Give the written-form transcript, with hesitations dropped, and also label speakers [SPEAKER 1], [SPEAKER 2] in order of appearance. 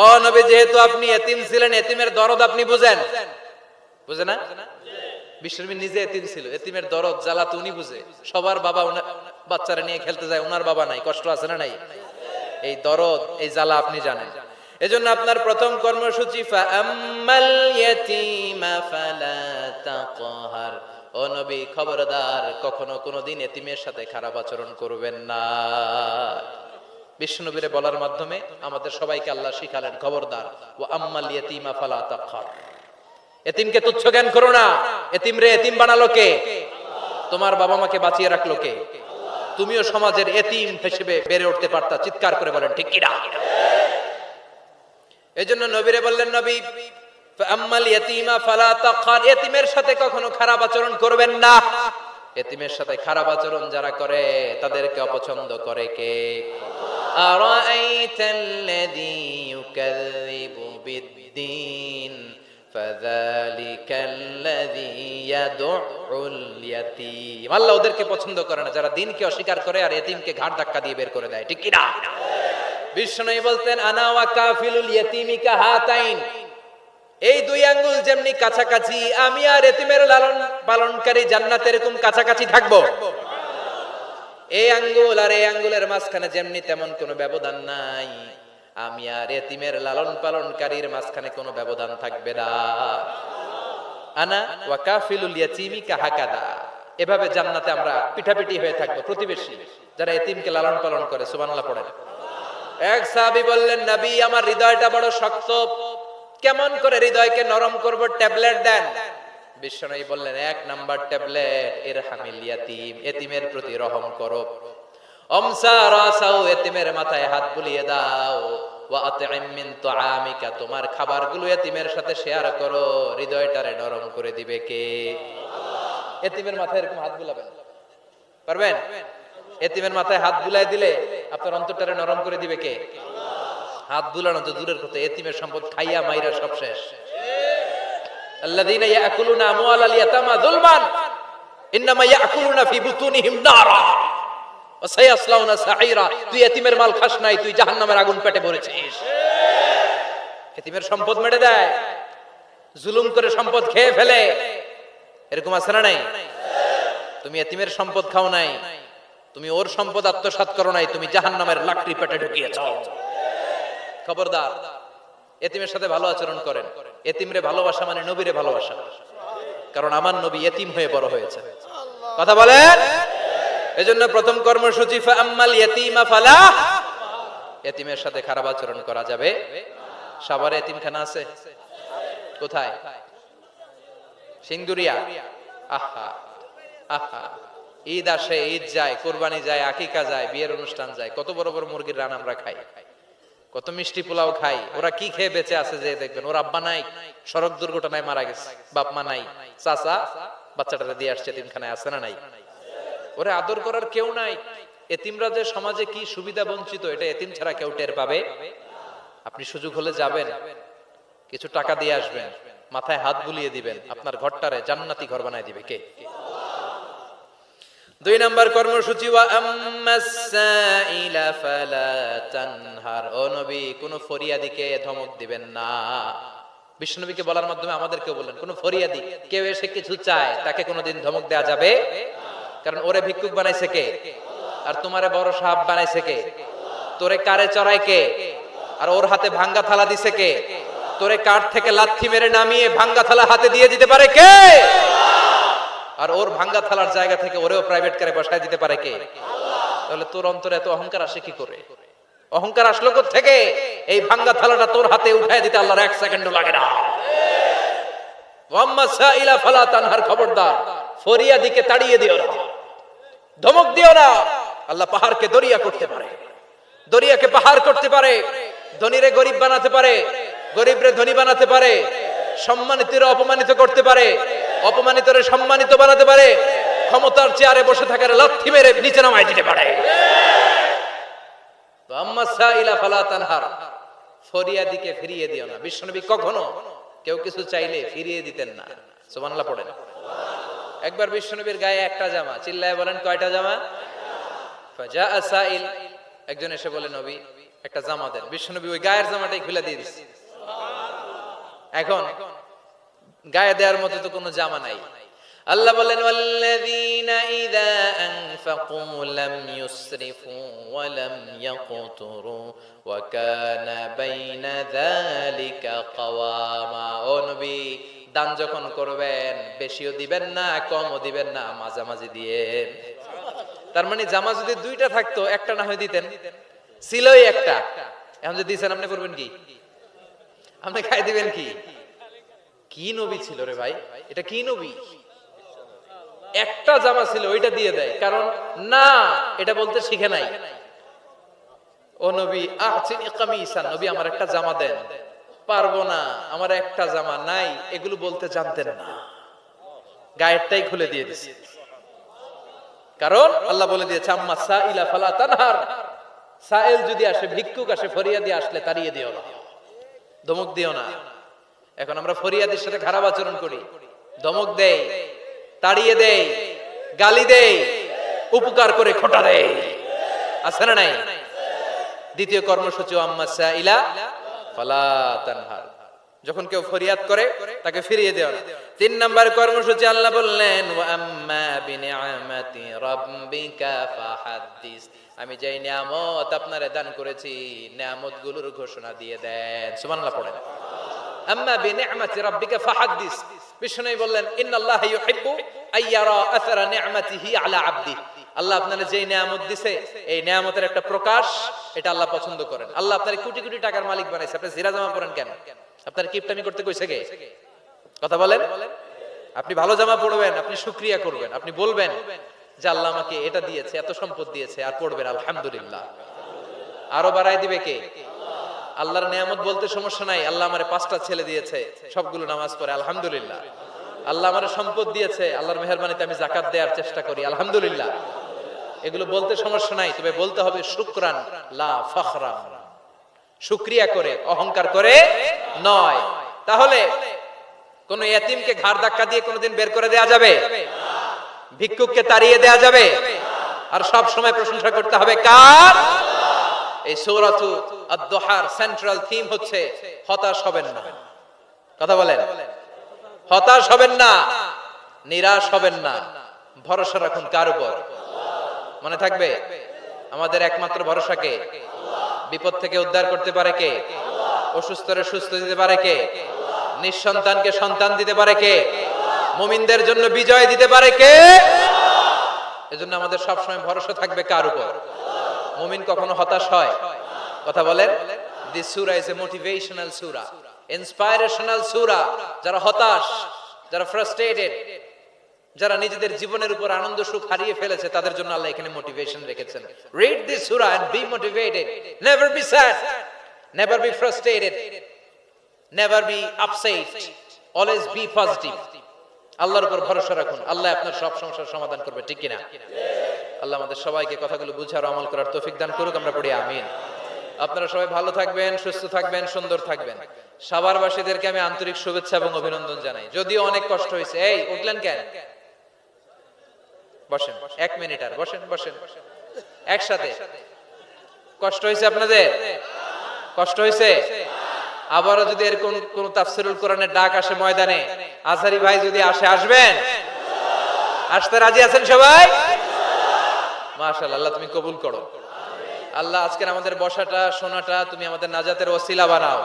[SPEAKER 1] ও নবী, যেহেতু আপনি এতিম ছিলেন, এতিমের দরদ আপনি বুঝেন, বুঝে না? বিশ্বনবী নিজে এতিম ছিল, এতিমের দরদ জ্বালা তো উনি বুঝে। সবার বাবা বাচ্চারা নিয়ে খেলতে যায়, ওনার বাবা নাই, কষ্ট আছে না নাই? এই দরদ, এই জ্বালা আপনি জানেন। এজন্য আপনার প্রথম কর্মসূচি ফাআম্মাল ইয়াতীমা ফালা তাকহার। ও নবী, খবরদার, কখনো কোনোদিন এতিমের সাথে খারাপ আচরণ করবেন না। বিশ্বনবীরে বলার মাধ্যমে আমাদের সবাইকে আল্লাহ শিখালেন, খবরদার, ওয়া আম্মাল ইয়াতীমা ফালা তাকহার। এতিমকে তুচ্ছ জ্ঞান করো না। এতিম রে এতিম বানালো কে? তোমার বাবা মাকে বাঁচিয়ে রাখলো কে? তুমিও সমাজের এতিম হিসেবে বেড়ে উঠতে পারতা। চিৎকার করে বলেন ঠিক কিনা? এজন্য নবীরে বললেন, নবী ফাআম্মাল ইয়াতীমা ফালা তাকহার, এতিমের সাথে কখনো খারাপ আচরণ করবেন না। এতিমের সাথে খারাপ আচরণ যারা করে তাদেরকে অপছন্দ করে কে? আরাআইতাল্লাযী ইউকাযযিবু বিদ্দীন ফাযালিকাল্লাযী ইয়াদউল ইয়াতীম। আল্লাহ ওদেরকে পছন্দ করে না যারা দ্বীনকে অস্বীকার করে আর এতিমকে ঘাড় ধাক্কা দিয়ে বের করে দেয়। ঠিক কি না? বিশ্বনবী বলতেন, আনা ওয়া কাফিলুল ইয়াতীমি কাহাতাইন। এই দুই আঙ্গুল যেমনি কাছাকাছি, আমি আর এতিমের লালন পালনকারী জান্নাতে এরকম কাছাকাছি থাকবো। এই আঙ্গুল আর এই আঙ্গুলের মাঝখানে যেমনি তেমন কোনো ব্যবধান নাই, আমি আর এতিমের লালন পালনকারীর মাঝখানে কোনো ব্যবধান থাকবে না। আনা ওয়া কাফিলুল ইয়াতীমি কাহাকাদা। এভাবে জান্নাতে আমরা পিঠাপিঠি হয়ে থাকবো, প্রতিবেশী যারা এতিমকে লালন পালন করে। সুবহানাল্লাহ পড়েন। এক সাহাবী বললেন, নবী, আমার হৃদয়টা বড় শক্ত, কেমন করে হৃদয়কে নরম করব? ট্যাবলেট দেন। বিশ্বনবী বললেন, এক নাম্বার ট্যাবলেট, ইরহামিল ইয়াতীম, এতিমের প্রতি রহম করো। আমসা রাসাও, এতিমের মাথায় হাত বুলিয়ে দাও। ওয়া আতইম মিন তুআমিকা, তোমার খাবারগুলো এতিমের সাথে শেয়ার করো। হৃদয়টারে নরম করে দিবে কে? এতিমের মাথায় এরকম হাত বুলাবেন, পারবেন? এতিমের মাথায় হাত বুলাই দিলে আপনার অন্তরটারে নরম করে দিবে কে? হাত বুলানো তো দূরের কথা, এতিমের সম্পদ খাইয়া মাইরা সব শেষ। আল্লাযীনা ইয়াকুলুনা আমওয়ালাল ইয়াতামা যুলমান ইন্নামা ইয়াকুলুনা ফি বুতুনিহিম নারা ওয়া সায়াসলাউনা সাঈরা। তুই এতিমের মাল খাস নাই, তুই জাহান্নামের আগুন পেটে ভরেছিস। এতিমের সম্পদ মেরে দেয়, জুলুম করে সম্পদ খেয়ে ফেলে। এরকম আছে না নাই? তুমি এতিমের সম্পদ খাও নাই, তুমি ওর সম্পদ আত্মসাৎ করো নাই, তুমি জাহান্নামের লাকড়ি পেটে ঢুকিয়েছ। খবরদার, এতিমের সাথে ভালো আচরণ করেন। এতিমরে ভালোবাসা মানে নবীরে ভালোবাসা, কারণ আমার নবী এতিম হয়ে বড় হয়েছে। কথা বলেন। এজন্য প্রথম কর্মসূচি ফাআম্মাল ইয়াতীমা ফালা। এতিমের সাথে খারাপ আচরণ করা যাবে। সাভারে এতিমখানা আছে কোথায়? সিংদুরিয়া। আহা আহা, ঈদ আসে, ঈদ যায়, কোরবানি যায়, আকিকা যায়, বিয়ের অনুষ্ঠান যায়, কত বড় বড় মুরগির রান আমরা খাই, কত মিষ্টি পোলাও খাই। ওরা কি খেয়ে বেঁচে আছে যে দেখবেন, ওর আব্বা নাই, সড়ক দুর্ঘটনায় মারা গেছে, বাপ মা নাই, চাচা বাচ্চাটারে দিয়ে আসছে এতিমখানায়, আছে না নাই? ওরে আদর করার কেউ নাই। এতিমরা যে সমাজে কি সুবিধা বঞ্চিত, এটা এতিম ছাড়া কেউ টের পাবে? আপনি সুযোগ হলে যাবেন, কিছু টাকা দিয়ে আসবেন, মাথায় হাত বুলিয়ে দিবেন, আপনার ঘরটারে জান্নাতি ঘর বানায় দিবে কে? দুই নাম্বার কর্মসূচি ওয়া আম্মাস সাইলা ফালা তানহার। ও নবী, কোন ফরিয়াদিকে ধমক দিবেন না। বিশ্বনবীকে বলার মাধ্যমে আমাদেরকেও বললেন, কোন ফরিয়াদি কেউ এসে কিছু চায় তাকে কোনোদিন ধমক দেয়া যাবে? কারণ ওরে ভিক্ষুক বানাইছে কে? আর তোমারে বড় সাহাব বানাইছে কে? তোরে কারে চড়ায় কে? আর ওর হাতে ভাঙ্গা থালা দিছে কে? তোরে কাঠ থেকে লাথি মেরে নামিয়ে ভাঙ্গা থালা হাতে দিয়ে দিতে পারে কে? আর ওর ভাঙ্গা থালার জায়গা থেকে ওরেও প্রাইভেট কারে বসায় দিতে পারে কে? তাহলে তোর অন্তরে এত অহংকার আসে কি করে? অহংকার আসলো কোথা থেকে? এই ভাঙ্গা থালাটা তোর হাতে উঠায় দিতে আল্লাহর 1 সেকেন্ডও লাগে না। ওয়াম্মা সাইলা ফালা তানহার, খবরদার, ফরিয়াদিকে তাড়িয়ে দিও না, ধমক দিও না। আল্লাহ পাহাড়কে দরিয়া করতে পারে, দরিয়াকে পাহাড় করতে পারে, ধনীরে গরিব বানাতে পারে, গরিবরে ধনী বানাতে পারে, সম্মানিতরে অপমানিত করতে পারে, অপমানিতরে সম্মানিত বানাতে পারে, ক্ষমতার চেয়ারে বসে থাকার লাথি মেরে নিচে নামায় দিতে পারে। আম্মা সাইলা ফালা তানহার, ফরিয়াদিকে ফিরিয়ে দিও না। বিশ্বনবী কখনো কেউ কিছু চাইলে ফিরিয়ে দিতেন না। সুবহানাল্লাহ পড়েন। একবার বিশ্বনবীর গায়ে একটা জামা, চিল্লায় বলেন কয়টা জামা? ফাজা সাইল, একজন এসে বলে, নবী একটা জামা দেন। বিশ্বনবী ওই গায়ের জামাটাই খুলে দিয়ে দিচ্ছে। এখন গায়ে দেওয়ার মতো তো কোনো জামা নাই। আল্লাহ বলেন ওয়াল্লাযীনা ইযা আনফাকু লাম ইউসরিফু ওয়া লাম ইয়াকতুরু ওয়া কানা বাইনা যালিকা কাওয়ামা। ও নবী, দান যখন করবেন বেশিও দিবেন না কমও দিবেন না, মাঝামাঝি দিয়েন। তার মানে জামা যদি দুইটা থাকতো একটা না হয় দিতেন, ছিলই একটা। এখন যদি দিছেন আপনি করবেন কি? আপনি খাই দিবেন কি? কি নবী ছিল রে ভাই, এটা কি নবী? একটা জামা ছিল ওইটা দিয়ে দেয়, কারণ না এটা বলতে শিখে নাই। ও নবী আহসিনি কামিসান, নবী আমার একটা জামা দেন। পারবো না, আমার একটা জামা নাই, এগুলো বলতে জানতেন না, গায়েরটাই খুলে দিয়ে দিছে। কারণ আল্লাহ বলে দিয়েছে আম্মা সাইলা ফালা তানহার, সাইল যদি আসে, ভিক্ষুক আসে, ফরিয়াদি আসলে তাড়িয়ে দিও না, ধমক দিও না। এখন আমরা ফরিয়াদির সাথে খারাপ আচরণ করি, ধমক দেই, তাড়িয়ে দেই, গালি দেই, উপকার করে খোঁটা দেই, আছে না নাই? দ্বিতীয় কর্মসূচি আম্মা সাইলা ফালা তানহার, যখন কেউ ফরিয়াদ করে তাকে ফিরিয়ে দেওয়া। 3 নম্বর কর্মসূচি আল্লাহ বললেন ওয়া আম্মা বিনিআমাতি রাব্বিকা ফাহাদ্দিস, আমি যেই নিয়ামত আপনারে দান করেছি নিয়ামতগুলোর ঘোষণা দিয়ে দেন। সুবহানাল্লাহ পড়েন। আম্মা বিনিআমাতি রাব্বিকা ফাহাদ্দিস, বিষ্ণু বললেন ইন্নাল্লাহা ইউহিব্বু আইয়ারা আথরা নিআমাতিহি আলা আবদি, আল্লাহ আপনারে যেই নিয়ামত দিয়েছে এই নিয়ামতের একটা প্রকাশ, এটা আল্লাহ পছন্দ করেন। আল্লাহ আপনারে কোটি কোটি টাকার মালিক বানাইছে, আপনি জিরা জামা পরেন কেন? আপনার কিপটামি করতে কইছে কে? কথা বলেন। আপনি ভালো জামা পরবেন, আপনি শুকরিয়া করবেন, আপনি বলবেন যে আল্লাহ আমাকে এটা দিয়েছে, এত সম্পদ দিয়েছে, আর পড়বেন আলহামদুলিল্লাহ। আরো বাড়ায় দিবে কে? আল্লাহর নিয়ামত বলতে সমস্যা নাই। আল্লাহ আমারে 5টা ছেলে দিয়েছে, সবগুলো নামাজ পড়ে আলহামদুলিল্লাহ। আল্লাহ আমারে সম্পদ দিয়েছে, আল্লাহর মেহেরবানিতে আমি যাকাত দেওয়ার চেষ্টা করি আলহামদুলিল্লাহ। এগুলো বলতে সমস্যা নাই, তবে বলতে হবে শুকরান লা ফখরান, শুকরিয়া করে, অহংকার করে নয়। তাহলে কোন ইতিমকে ঘাড় ধাক্কা দিয়ে কোনোদিন বের করে দেয়া যাবে? ভিক্ষুককে তাড়িয়ে দেয়া যাবে? আর সব সময় প্রশংসা করতে হবে কার? এই সূরাতু আদ-দুহার সেন্ট্রাল থিম হচ্ছে হতাশ হবেন না। কথা বলেন। হতাশ হবেন না, নিরাশ হবেন না, ভরসা রাখুন কার উপর? মনে থাকবে আমাদের একমাত্র ভরসা কে? বিপদ থেকে উদ্ধার করতে পারে কে? অসুস্থরে সুস্থ দিতে পারে কে? নিঃসন্তানকে সন্তান দিতে পারে কে? মুমিনদের জন্য বিজয় দিতে পারে কে? এজন্য আমাদের সব সময় ভরসা থাকবে কার উপর? মুমিন কখনো হতাশ হয়? কথা বলেন। দিস সূরা ইজ এ মোটিভেশনাল সূরা, ইন্সপাইরেশনাল সূরা। যারা হতাশ, যারা ফ্রাস্ট্রেটেড, যারা নিজেদের জীবনের উপর আনন্দ সুখ হারিয়ে ফেলেছে, তাদের জন্য আল্লাহ এখানে মোটিভেশন রেখেছেন। রিড দিস সূরা and be motivated, never be sad, never be frustrated, never be upset, always be positive. আল্লাহর উপর ভরসা রাখুন, আল্লাহ আপনার সব সমস্যার সমাধান করবে, ঠিক কিনা? আল্লাহ আমাদের সবাইকে কথাগুলো বুঝার আমল করার তৌফিক দান করুক, আমরা পড়ি আমিন। আপনারা সবাই ভালো থাকবেন, সুস্থ থাকবেন, সুন্দর থাকবেন। সাভারবাসীদেরকে আমি আন্তরিক শুভেচ্ছা এবং অভিনন্দন জানাই। যদিও অনেক কষ্ট হয়েছে। এই উঠলেন কেন? বসেন 1 মিনিট, আর বসেন বসেন একসাথে। কষ্ট হয়েছে আপনাদের? কষ্ট হয়েছে? আবারও যদি এরকম কোন তাফসীরুল কোরআনের ডাক আসে ময়দানে, আজহারি ভাই যদি আসে, আসবেন? আসতে রাজি আছেন সবাই? মাশাআল্লাহ, আল্লাহ তুমি কবুল করো। আল্লাহ আজকের আমাদের বসাটা, শোনাটা তুমি আমাদের নাজাতের ওসিলা বানাও।